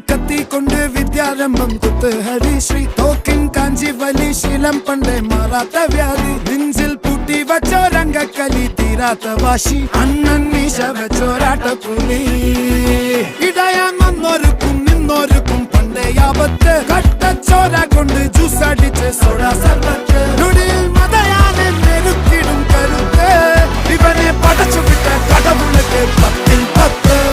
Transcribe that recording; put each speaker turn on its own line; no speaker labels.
കത്തി കൊണ്ട് വിദ്യാരംഭം കുത്ത് ഹരിശ്രീ തോക്കിൻ കാഞ്ചി വലി ശീലം പണ്ടേ മാറാത്ത വ്യാധി നെഞ്ചിൽ പൂട്ടി വച്ചോരംഗക്കലി തീരാത്ത വാശി അണ്ണൻ മീശ വെച്ചോരാട്ടപ്പുലി ഇടയാൻ വന്നോർക്കും നിന്നോർക്കും പണ്ടേ ആപത്ത് കട്ടച്ചോര കൊണ്ട് ജ്യൂസ് അടിച്ച് സോഡ സർബത്ത്